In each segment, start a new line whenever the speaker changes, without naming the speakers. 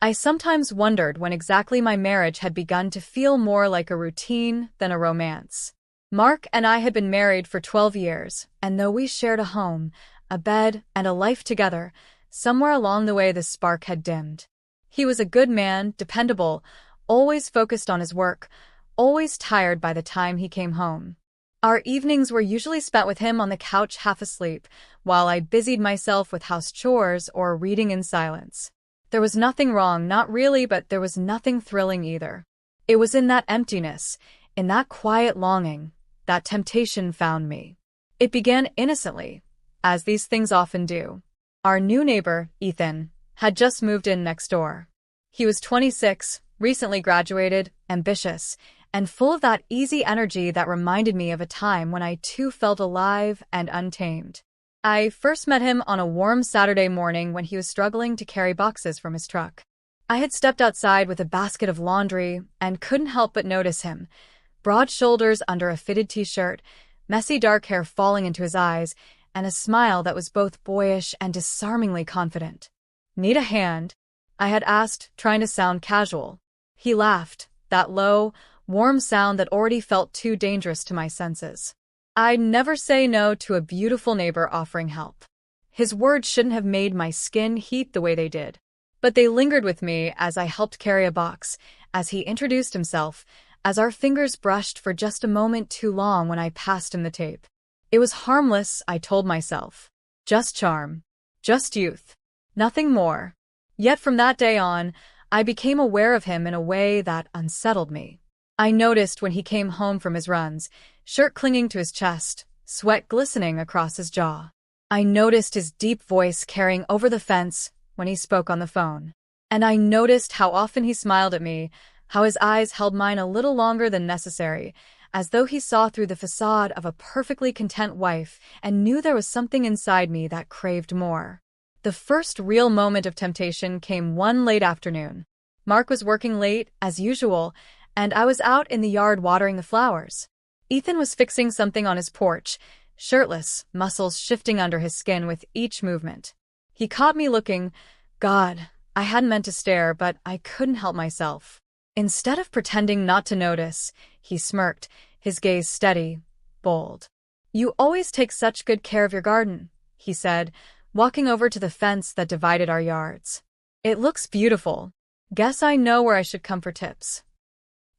I sometimes wondered when exactly my marriage had begun to feel more like a routine than a romance. Mark and I had been married for 12 years, and though we shared a home, a bed, and a life together, somewhere along the way the spark had dimmed. He was a good man, dependable, always focused on his work, always tired by the time he came home. Our evenings were usually spent with him on the couch half asleep, while I busied myself with house chores or reading in silence. There was nothing wrong, not really, but there was nothing thrilling either. It was in that emptiness, in that quiet longing, that temptation found me. It began innocently, as these things often do. Our new neighbor, Ethan, had just moved in next door. He was 26, recently graduated, ambitious, and full of that easy energy that reminded me of a time when I too felt alive and untamed. I first met him on a warm Saturday morning when he was struggling to carry boxes from his truck. I had stepped outside with a basket of laundry and couldn't help but notice him. Broad shoulders under a fitted t-shirt, messy dark hair falling into his eyes, and a smile that was both boyish and disarmingly confident. "Need a hand?" I had asked, trying to sound casual. He laughed, that low, warm sound that already felt too dangerous to my senses. I'd never say no to a beautiful neighbor offering help. His words shouldn't have made my skin heat the way they did. But they lingered with me as I helped carry a box, as he introduced himself, as our fingers brushed for just a moment too long when I passed him the tape. It was harmless, I told myself. Just charm. Just youth. Nothing more. Yet from that day on, I became aware of him in a way that unsettled me. I noticed when he came home from his runs, shirt clinging to his chest, sweat glistening across his jaw. I noticed his deep voice carrying over the fence when he spoke on the phone. And I noticed how often he smiled at me, how his eyes held mine a little longer than necessary, as though he saw through the facade of a perfectly content wife and knew there was something inside me that craved more. The first real moment of temptation came one late afternoon. Mark was working late, as usual, and I was out in the yard watering the flowers. Ethan was fixing something on his porch, shirtless, muscles shifting under his skin with each movement. He caught me looking. God, I hadn't meant to stare, but I couldn't help myself. Instead of pretending not to notice, he smirked, his gaze steady, bold. "You always take such good care of your garden," he said, walking over to the fence that divided our yards. "It looks beautiful. Guess I know where I should come for tips."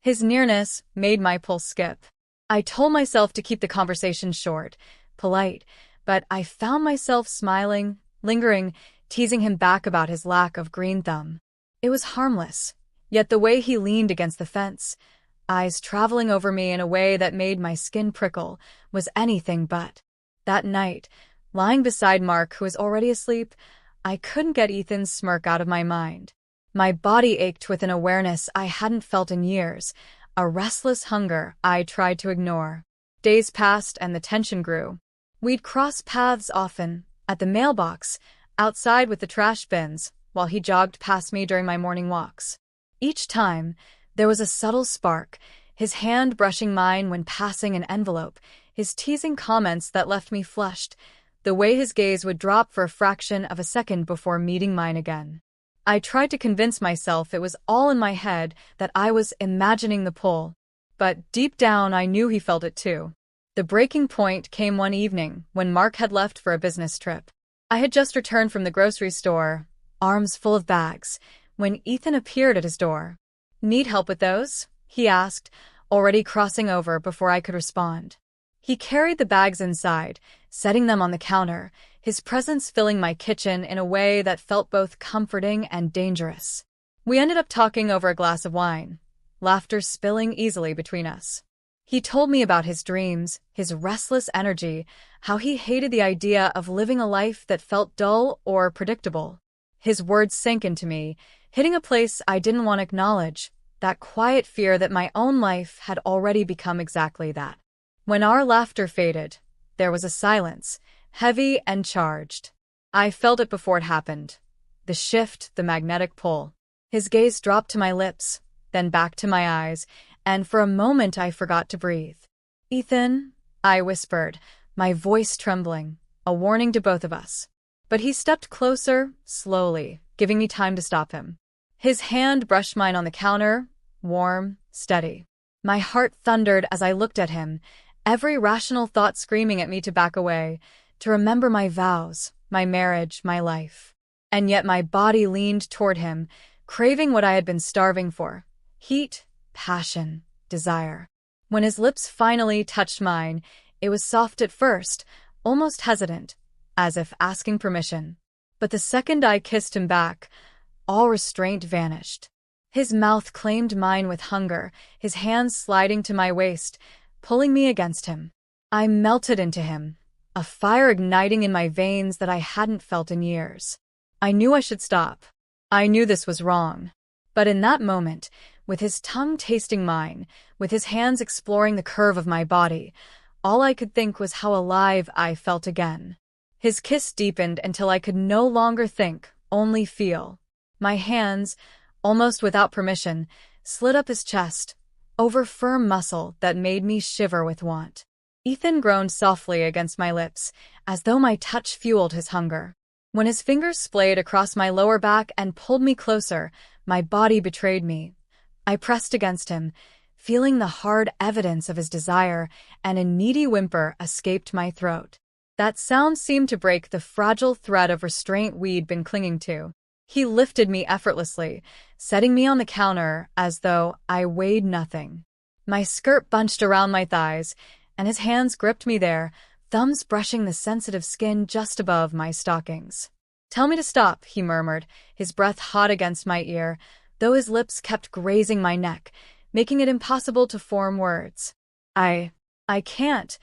His nearness made my pulse skip. I told myself to keep the conversation short, polite, but I found myself smiling, lingering, teasing him back about his lack of green thumb. It was harmless, yet the way he leaned against the fence, eyes traveling over me in a way that made my skin prickle, was anything but. That night, lying beside Mark, who was already asleep, I couldn't get Ethan's smirk out of my mind. My body ached with an awareness I hadn't felt in years, a restless hunger I tried to ignore. Days passed and the tension grew. We'd cross paths often, at the mailbox, outside with the trash bins, while he jogged past me during my morning walks. Each time, there was a subtle spark, his hand brushing mine when passing an envelope, his teasing comments that left me flushed, the way his gaze would drop for a fraction of a second before meeting mine again. I tried to convince myself it was all in my head, that I was imagining the pull. But deep down I knew he felt it too. The breaking point came one evening when Mark had left for a business trip. I had just returned from the grocery store, arms full of bags, when Ethan appeared at his door. "Need help with those?" he asked, already crossing over before I could respond. He carried the bags inside, setting them on the counter, his presence filling my kitchen in a way that felt both comforting and dangerous. We ended up talking over a glass of wine, laughter spilling easily between us. He told me about his dreams, his restless energy, how he hated the idea of living a life that felt dull or predictable. His words sank into me, hitting a place I didn't want to acknowledge, that quiet fear that my own life had already become exactly that. When our laughter faded, there was a silence, heavy and charged. I felt it before it happened. The shift, the magnetic pull. His gaze dropped to my lips, then back to my eyes, and for a moment I forgot to breathe. "Ethan," I whispered, my voice trembling, a warning to both of us. But he stepped closer, slowly, giving me time to stop him. His hand brushed mine on the counter, warm, steady. My heart thundered as I looked at him, every rational thought screaming at me to back away, to remember my vows, my marriage, my life. And yet my body leaned toward him, craving what I had been starving for: heat, passion, desire. When his lips finally touched mine, it was soft at first, almost hesitant, as if asking permission. But the second I kissed him back, all restraint vanished. His mouth claimed mine with hunger, his hands sliding to my waist, pulling me against him. I melted into him, a fire igniting in my veins that I hadn't felt in years. I knew I should stop. I knew this was wrong. But in that moment, with his tongue tasting mine, with his hands exploring the curve of my body, all I could think was how alive I felt again. His kiss deepened until I could no longer think, only feel. My hands, almost without permission, slid up his chest, over firm muscle that made me shiver with want. Ethan groaned softly against my lips, as though my touch fueled his hunger. When his fingers splayed across my lower back and pulled me closer, my body betrayed me. I pressed against him, feeling the hard evidence of his desire, and a needy whimper escaped my throat. That sound seemed to break the fragile thread of restraint we'd been clinging to. He lifted me effortlessly, setting me on the counter as though I weighed nothing. My skirt bunched around my thighs, and his hands gripped me there, thumbs brushing the sensitive skin just above my stockings. "Tell me to stop," he murmured, his breath hot against my ear, though his lips kept grazing my neck, making it impossible to form words. I can't,"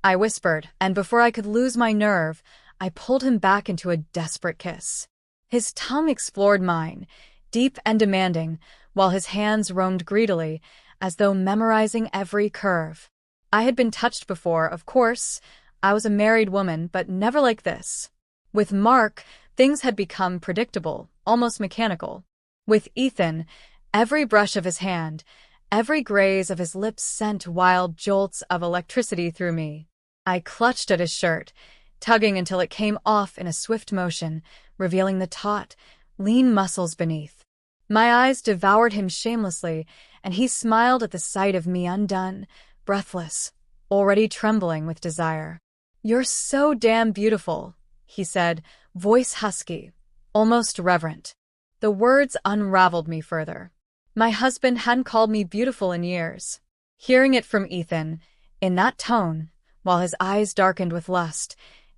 I whispered, and before I could lose my nerve, I pulled him back into a desperate kiss. His tongue explored mine, deep and demanding, while his hands roamed greedily, as though memorizing every curve. I had been touched before, of course. I was a married woman, but never like this. With Mark, things had become predictable, almost mechanical. With Ethan, every brush of his hand, every graze of his lips sent wild jolts of electricity through me. I clutched at his shirt, tugging until it came off in a swift motion, revealing the taut, lean muscles beneath. My eyes devoured him shamelessly, and he smiled at the sight of me undone, breathless, already trembling with desire. "You're so damn beautiful," he said, voice husky, almost reverent. The words unraveled me further. My husband hadn't called me beautiful in years. Hearing it from Ethan, in that tone, while his eyes darkened with lust,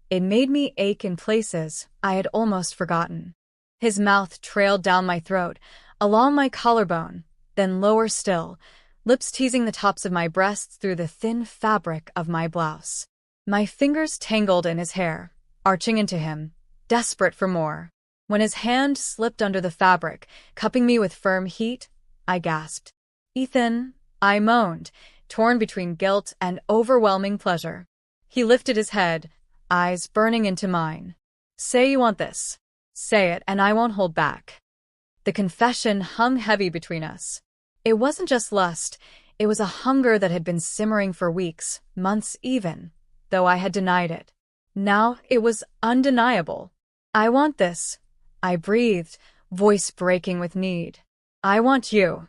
it made me ache in places I had almost forgotten. His mouth trailed down my throat, along my collarbone, then lower still, lips teasing the tops of my breasts through the thin fabric of my blouse. My fingers tangled in his hair, arching into him, desperate for more. When his hand slipped under the fabric, cupping me with firm heat, I gasped. "Ethan," I moaned, torn between guilt and overwhelming pleasure. He lifted his head, eyes burning into mine. "Say you want this. Say it, and I won't hold back." The confession hung heavy between us. It wasn't just lust, it was a hunger that had been simmering for weeks, months even, though I had denied it. Now it was undeniable. "I want this," I breathed, voice breaking with need. "I want you."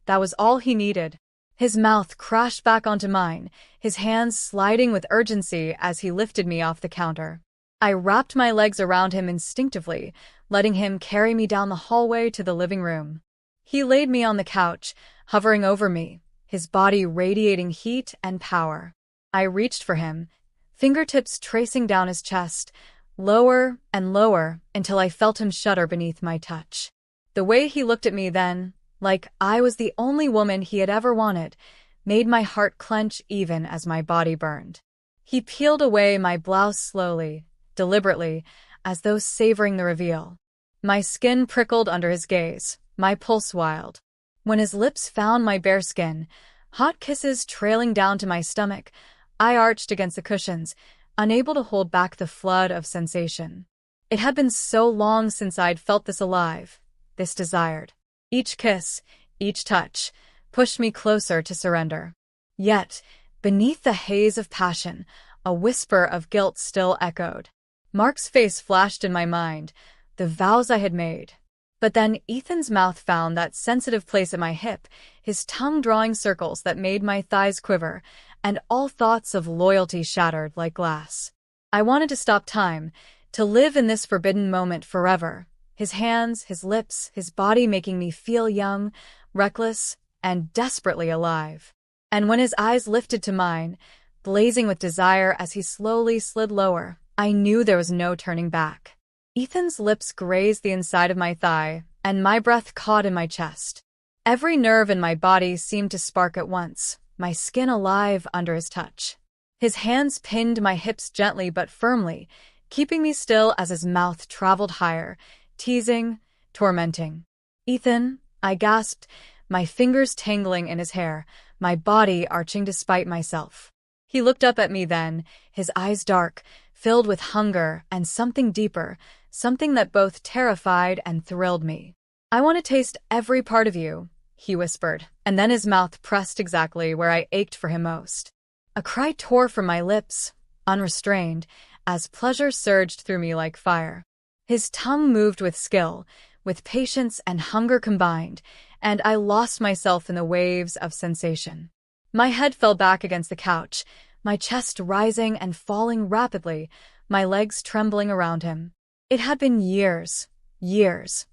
That was all he needed. His mouth crashed back onto mine, his hands sliding with urgency as he lifted me off the counter. I wrapped my legs around him instinctively, letting him carry me down the hallway to the living room. He laid me on the couch, hovering over me, his body radiating heat and power. I reached for him, fingertips tracing down his chest, lower and lower until I felt him shudder beneath my touch. The way he looked at me then, like I was the only woman he had ever wanted, made my heart clench even as my body burned. He peeled away my blouse slowly, deliberately, as though savoring the reveal. My skin prickled under his gaze, my pulse wild. When his lips found my bare skin, hot kisses trailing down to my stomach, I arched against the cushions, unable to hold back the flood of sensation. It had been so long since I'd felt this alive, this desired. Each kiss, each touch, pushed me closer to surrender. Yet, beneath the haze of passion, a whisper of guilt still echoed. Mark's face flashed in my mind, the vows I had made. But then Ethan's mouth found that sensitive place at my hip, his tongue drawing circles that made my thighs quiver, and all thoughts of loyalty shattered like glass. I wanted to stop time, to live in this forbidden moment forever. His hands, his lips, his body making me feel young, reckless, and desperately alive. And when his eyes lifted to mine, blazing with desire as he slowly slid lower, I knew there was no turning back. Ethan's lips grazed the inside of my thigh, and my breath caught in my chest. Every nerve in my body seemed to spark at once, my skin alive under his touch. His hands pinned my hips gently but firmly, keeping me still as his mouth traveled higher, teasing, tormenting. "Ethan," I gasped, my fingers tangling in his hair, my body arching to spite myself. He looked up at me then, his eyes dark, filled with hunger and something deeper, something that both terrified and thrilled me. "I want to taste every part of you," he whispered, and then his mouth pressed exactly where I ached for him most. A cry tore from my lips, unrestrained, as pleasure surged through me like fire. His tongue moved with skill, with patience and hunger combined, and I lost myself in the waves of sensation. My head fell back against the couch, my chest rising and falling rapidly, my legs trembling around him. It had been years,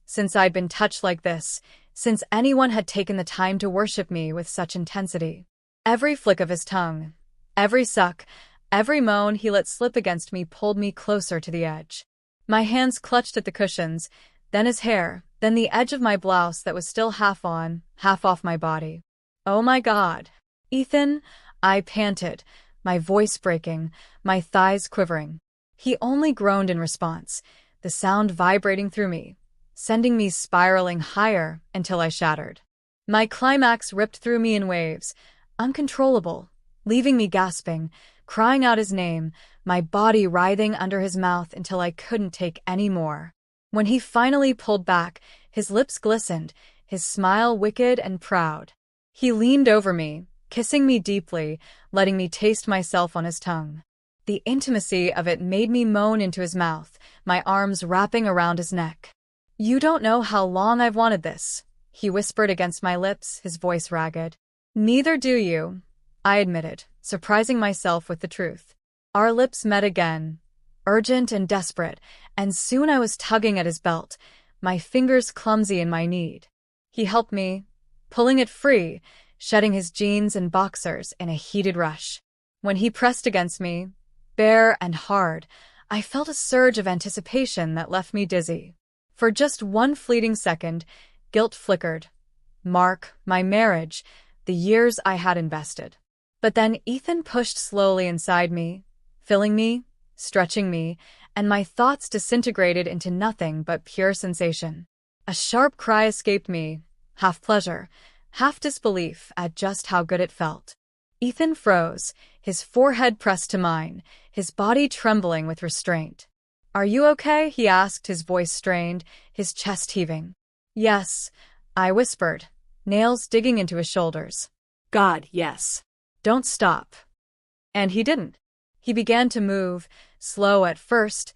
since I'd been touched like this, since anyone had taken the time to worship me with such intensity. Every flick of his tongue, every suck, every moan he let slip against me pulled me closer to the edge. My hands clutched at the cushions, then his hair, then the edge of my blouse that was still half on, half off my body. "Oh my God. Ethan," I panted, my voice breaking, my thighs quivering. He only groaned in response, the sound vibrating through me, sending me spiraling higher until I shattered. My climax ripped through me in waves, uncontrollable, leaving me gasping, crying out his name, my body writhing under his mouth until I couldn't take any more. When he finally pulled back, his lips glistened, his smile wicked and proud. He leaned over me, kissing me deeply, letting me taste myself on his tongue. The intimacy of it made me moan into his mouth, my arms wrapping around his neck. "You don't know how long I've wanted this," he whispered against my lips, his voice ragged. "Neither do you," I admitted, surprising myself with the truth. Our lips met again, urgent and desperate, and soon I was tugging at his belt, my fingers clumsy in my need. He helped me, pulling it free, shedding his jeans and boxers in a heated rush. When he pressed against me, bare and hard, I felt a surge of anticipation that left me dizzy. For just one fleeting second, guilt flickered. Mark, my marriage, the years I had invested. But then Ethan pushed slowly inside me, filling me, stretching me, and my thoughts disintegrated into nothing but pure sensation. A sharp cry escaped me, half pleasure, half disbelief at just how good it felt. Ethan froze, his forehead pressed to mine, his body trembling with restraint. "Are you okay?" he asked, his voice strained, his chest heaving. "Yes," I whispered, nails digging into his shoulders. "God, yes. Don't stop." And he didn't. He began to move, slow at first,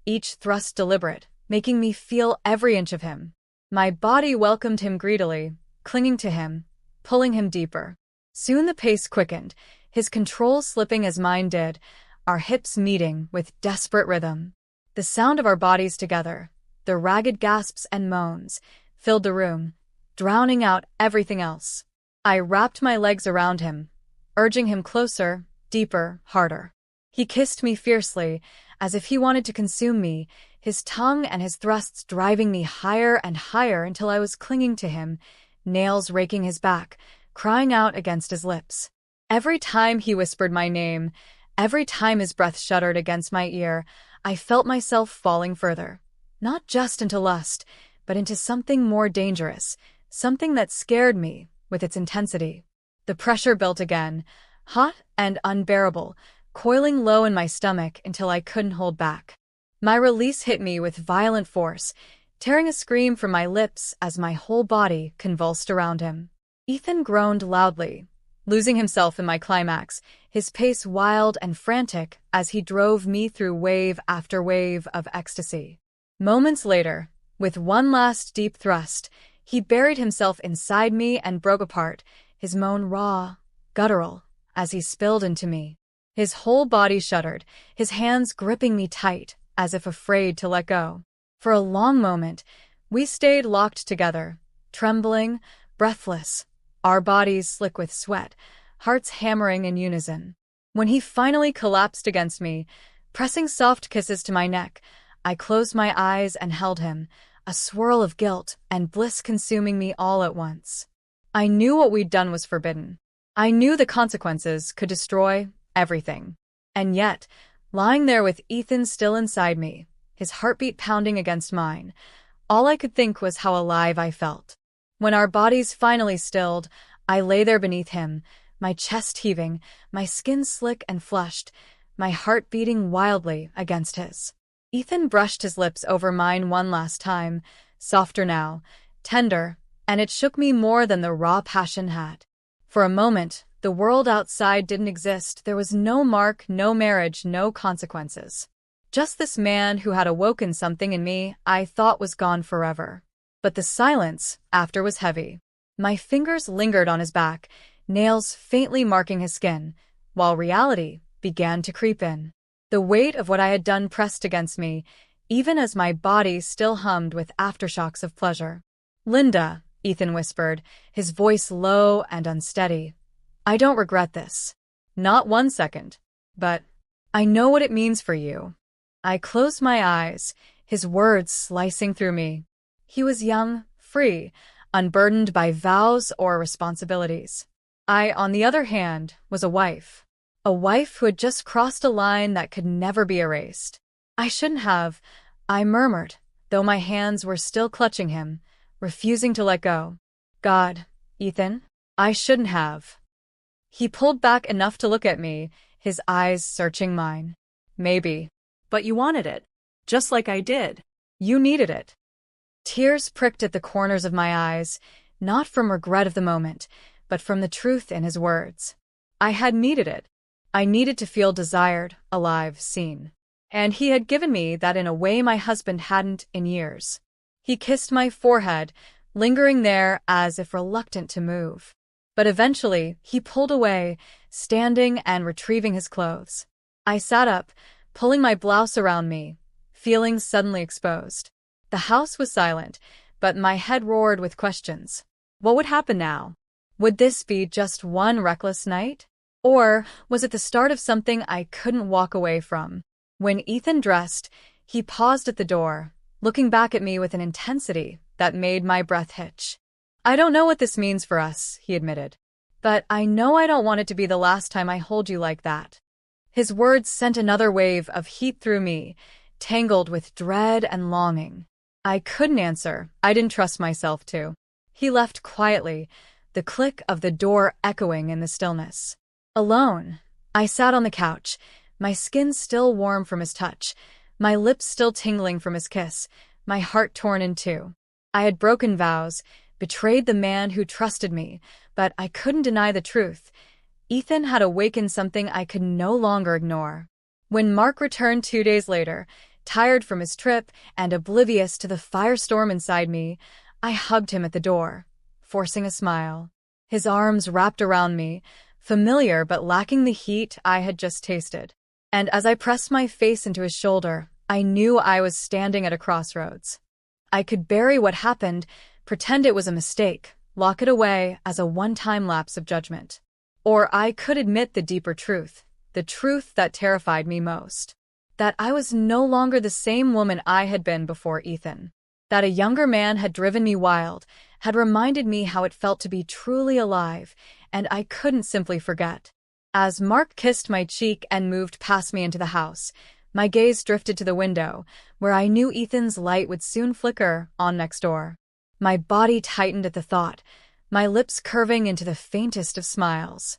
each thrust deliberate, making me feel every inch of him. My body welcomed him greedily, clinging to him, pulling him deeper. Soon the pace quickened, his control slipping as mine did, our hips meeting with desperate rhythm. The sound of our bodies together, the ragged gasps and moans, filled the room, drowning out everything else. I wrapped my legs around him, urging him closer, deeper, harder. He kissed me fiercely, as if he wanted to consume me, his tongue and his thrusts driving me higher and higher until I was clinging to him, nails raking his back, crying out against his lips. Every time he whispered my name, every time his breath shuddered against my ear, I felt myself falling further, not just into lust, but into something more dangerous, something that scared me with its intensity. The pressure built again, hot and unbearable, coiling low in my stomach until I couldn't hold back. My release hit me with violent force, tearing a scream from my lips as my whole body convulsed around him. Ethan groaned loudly, losing himself in my climax, his pace wild and frantic as he drove me through wave after wave of ecstasy. Moments later, With one last deep thrust, he buried himself inside me and broke apart, his moan raw, guttural, as he spilled into me. His whole body shuddered, his hands gripping me tight, as if afraid to let go. For a long moment, we stayed locked together, trembling, breathless, our bodies slick with sweat, hearts hammering in unison. When he finally collapsed against me, pressing soft kisses to my neck, I closed my eyes and held him, a swirl of guilt and bliss consuming me all at once. I knew what we'd done was forbidden. I knew the consequences could destroy everything. And yet, lying there with Ethan still inside me, his heartbeat pounding against mine, all I could think was how alive I felt. When our bodies finally stilled, I lay there beneath him, my chest heaving, my skin slick and flushed, my heart beating wildly against his. Ethan brushed his lips over mine one last time, softer now, tender, and it shook me more than the raw passion had. For a moment, the world outside didn't exist. There was no Mark, no marriage, no consequences. Just this man who had awoken something in me I thought was gone forever. But the silence after was heavy. My fingers lingered on his back, nails faintly marking his skin, while reality began to creep in. The weight of what I had done pressed against me, even as my body still hummed with aftershocks of pleasure. "Linda," Ethan whispered, his voice low and unsteady. "I don't regret this. Not 1 second. But I know what it means for you." I closed my eyes, his words slicing through me. He was young, free, unburdened by vows or responsibilities. I, on the other hand, was a wife who had just crossed a line that could never be erased. "I shouldn't have," I murmured, though my hands were still clutching him, refusing to let go. "God, Ethan, I shouldn't have." He pulled back enough to look at me, his eyes searching mine. "Maybe. But you wanted it. Just like I did. You needed it." Tears pricked at the corners of my eyes, not from regret of the moment, but from the truth in his words. I had needed it. I needed to feel desired, alive, seen. And he had given me that in a way my husband hadn't in years. He kissed my forehead, lingering there as if reluctant to move. But eventually, he pulled away, standing and retrieving his clothes. I sat up, pulling my blouse around me, feeling suddenly exposed. The house was silent, but my head roared with questions. What would happen now? Would this be just one reckless night? Or was it the start of something I couldn't walk away from? When Ethan dressed, he paused at the door, looking back at me with an intensity that made my breath hitch. "I don't know what this means for us," he admitted. "But I know I don't want it to be the last time I hold you like that." His words sent another wave of heat through me, tangled with dread and longing. I couldn't answer. I didn't trust myself to. He left quietly, the click of the door echoing in the stillness. Alone, I sat on the couch, my skin still warm from his touch, my lips still tingling from his kiss, my heart torn in two. I had broken vows, betrayed the man who trusted me, but I couldn't deny the truth. Ethan had awakened something I could no longer ignore. When Mark returned 2 days later, tired from his trip and oblivious to the firestorm inside me, I hugged him at the door, forcing a smile. His arms wrapped around me, familiar but lacking the heat I had just tasted. And as I pressed my face into his shoulder, I knew I was standing at a crossroads. I could bury what happened, pretend it was a mistake, lock it away as a one-time lapse of judgment. Or I could admit the deeper truth, the truth that terrified me most. That I was no longer the same woman I had been before Ethan. That a younger man had driven me wild, had reminded me how it felt to be truly alive, and I couldn't simply forget. As Mark kissed my cheek and moved past me into the house, my gaze drifted to the window, where I knew Ethan's light would soon flicker on next door. My body tightened at the thought, my lips curving into the faintest of smiles.